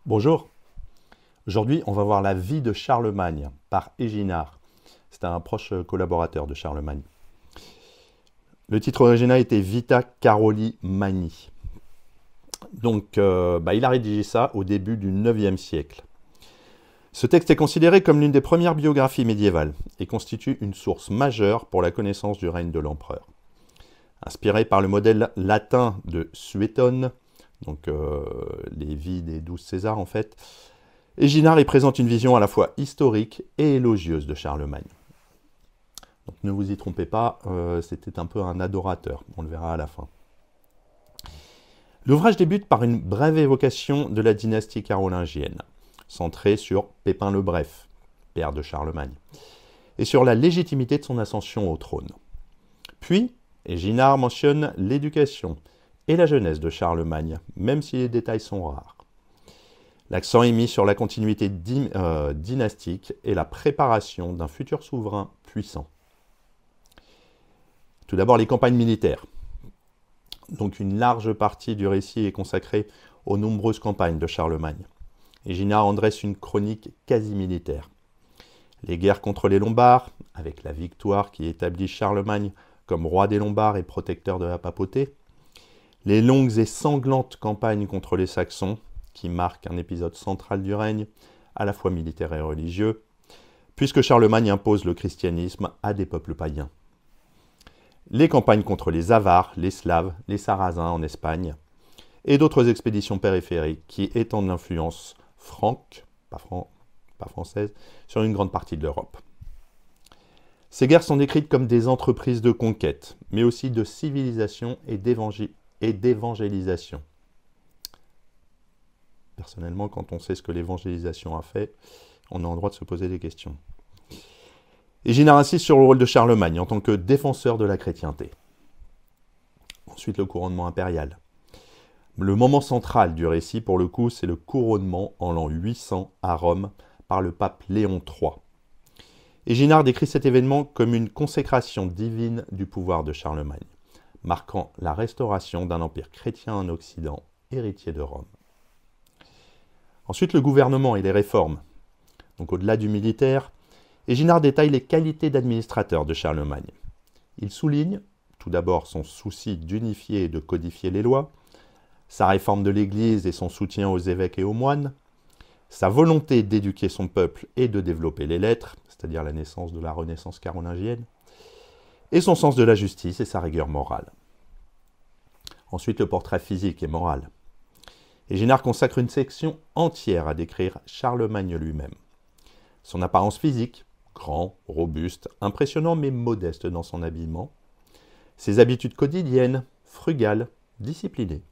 Bonjour, aujourd'hui on va voir la vie de Charlemagne par Éginard. C'est un proche collaborateur de Charlemagne. Le titre original était Vita Caroli Magni. Donc il a rédigé ça au début du IXe siècle. Ce texte est considéré comme l'une des premières biographies médiévales et constitue une source majeure pour la connaissance du règne de l'empereur. Inspiré par le modèle latin de Suétone, donc les vies des 12 Césars en fait, Éginard y présente une vision à la fois historique et élogieuse de Charlemagne. Donc ne vous y trompez pas, c'était un peu un adorateur, on le verra à la fin. L'ouvrage débute par une brève évocation de la dynastie carolingienne, centrée sur Pépin le Bref, père de Charlemagne, et sur la légitimité de son ascension au trône. Puis, Éginard mentionne l'éducation et la jeunesse de Charlemagne, même si les détails sont rares. L'accent est mis sur la continuité dynastique et la préparation d'un futur souverain puissant. Tout d'abord, les campagnes militaires. Donc une large partie du récit est consacrée aux nombreuses campagnes de Charlemagne. Éginard en dresse une chronique quasi militaire. Les guerres contre les Lombards, avec la victoire qui établit Charlemagne comme roi des Lombards et protecteur de la papauté. Les longues et sanglantes campagnes contre les Saxons, qui marquent un épisode central du règne, à la fois militaire et religieux, puisque Charlemagne impose le christianisme à des peuples païens. Les campagnes contre les Avars, les Slaves, les Sarrasins en Espagne, et d'autres expéditions périphériques qui étendent l'influence franque, pas française, sur une grande partie de l'Europe. Ces guerres sont décrites comme des entreprises de conquête, mais aussi de civilisation et d'évangélisation. Personnellement, quand on sait ce que l'évangélisation a fait, on a le droit de se poser des questions. Éginard insiste sur le rôle de Charlemagne en tant que défenseur de la chrétienté. Ensuite, le couronnement impérial. Le moment central du récit, pour le coup, c'est le couronnement en l'an 800 à Rome par le pape Léon III. Éginard décrit cet événement comme une consécration divine du pouvoir de Charlemagne, marquant la restauration d'un empire chrétien en Occident, héritier de Rome. Ensuite, le gouvernement et les réformes. Donc au-delà du militaire, Éginard détaille les qualités d'administrateur de Charlemagne. Il souligne, tout d'abord, son souci d'unifier et de codifier les lois, sa réforme de l'Église et son soutien aux évêques et aux moines, sa volonté d'éduquer son peuple et de développer les lettres, c'est-à-dire la naissance de la Renaissance carolingienne, et son sens de la justice et sa rigueur morale. Ensuite, le portrait physique et moral. Éginard consacre une section entière à décrire Charlemagne lui-même. Son apparence physique, grand, robuste, impressionnant mais modeste dans son habillement, ses habitudes quotidiennes, frugales, disciplinées,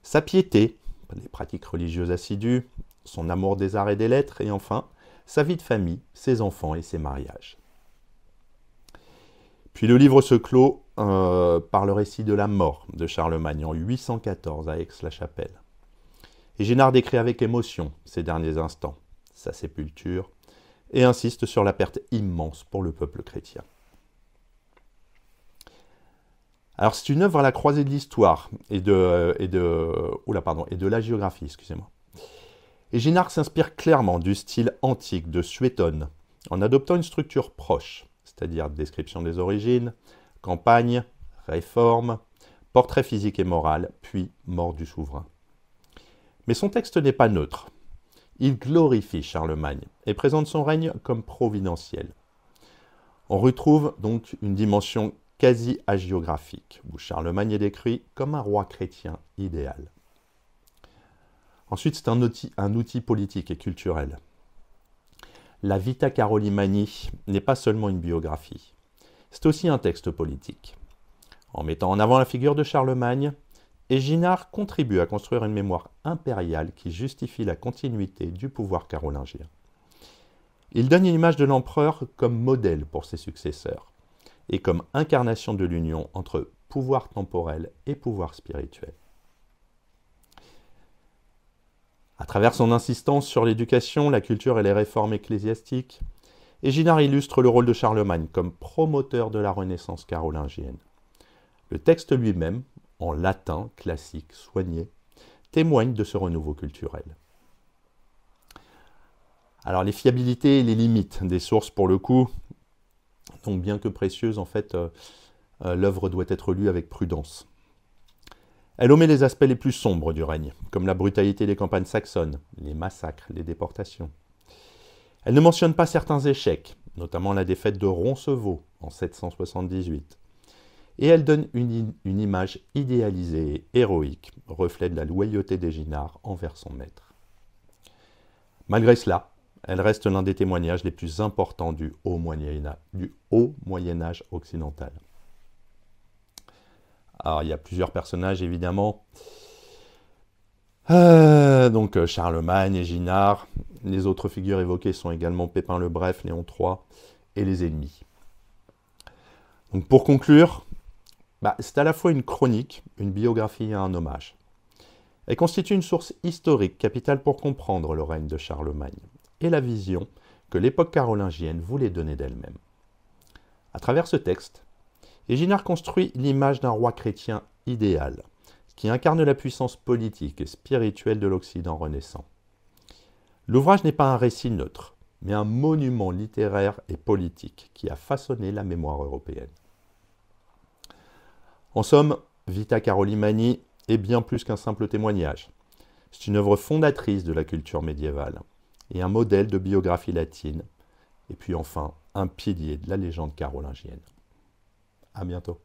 sa piété, les pratiques religieuses assidues, son amour des arts et des lettres, et enfin, sa vie de famille, ses enfants et ses mariages. Puis le livre se clôt par le récit de la mort de Charlemagne en 814 à Aix-la-Chapelle. Éginard décrit avec émotion ces derniers instants, sa sépulture, et insiste sur la perte immense pour le peuple chrétien. Alors c'est une œuvre à la croisée de l'histoire et de la géographie, excusez-moi. Éginard s'inspire clairement du style antique de Suétone, en adoptant une structure proche, c'est-à-dire description des origines, campagne, réforme, portrait physique et moral, puis mort du souverain. Mais son texte n'est pas neutre. Il glorifie Charlemagne et présente son règne comme providentiel. On retrouve donc une dimension quasi hagiographique, où Charlemagne est décrit comme un roi chrétien idéal. Ensuite, c'est un outil politique et culturel. La Vita Caroli Magni n'est pas seulement une biographie, c'est aussi un texte politique. En mettant en avant la figure de Charlemagne, Éginard contribue à construire une mémoire impériale qui justifie la continuité du pouvoir carolingien. Il donne une image de l'empereur comme modèle pour ses successeurs et comme incarnation de l'union entre pouvoir temporel et pouvoir spirituel. À travers son insistance sur l'éducation, la culture et les réformes ecclésiastiques, Éginard illustre le rôle de Charlemagne comme promoteur de la Renaissance carolingienne. Le texte lui-même, en latin classique soigné, témoigne de ce renouveau culturel. Alors les fiabilités et les limites des sources pour le coup, donc bien que précieuses, en fait, l'œuvre doit être lue avec prudence. Elle omet les aspects les plus sombres du règne, comme la brutalité des campagnes saxonnes, les massacres, les déportations. Elle ne mentionne pas certains échecs, notamment la défaite de Roncevaux en 778. Et elle donne une image idéalisée et héroïque, reflet de la loyauté d'Éginard envers son maître. Malgré cela, elle reste l'un des témoignages les plus importants du Haut Moyen-Âge occidental. Alors, il y a plusieurs personnages, évidemment. Donc, Charlemagne, Éginard. Les autres figures évoquées sont également Pépin le Bref, Léon III et les ennemis. Donc, pour conclure, c'est à la fois une chronique, une biographie et un hommage. Elle constitue une source historique capitale pour comprendre le règne de Charlemagne et la vision que l'époque carolingienne voulait donner d'elle-même. À travers ce texte, Éginard construit l'image d'un roi chrétien idéal, qui incarne la puissance politique et spirituelle de l'Occident renaissant. L'ouvrage n'est pas un récit neutre, mais un monument littéraire et politique qui a façonné la mémoire européenne. En somme, Vita Carolimani est bien plus qu'un simple témoignage. C'est une œuvre fondatrice de la culture médiévale et un modèle de biographie latine, et puis enfin un pilier de la légende carolingienne. À bientôt.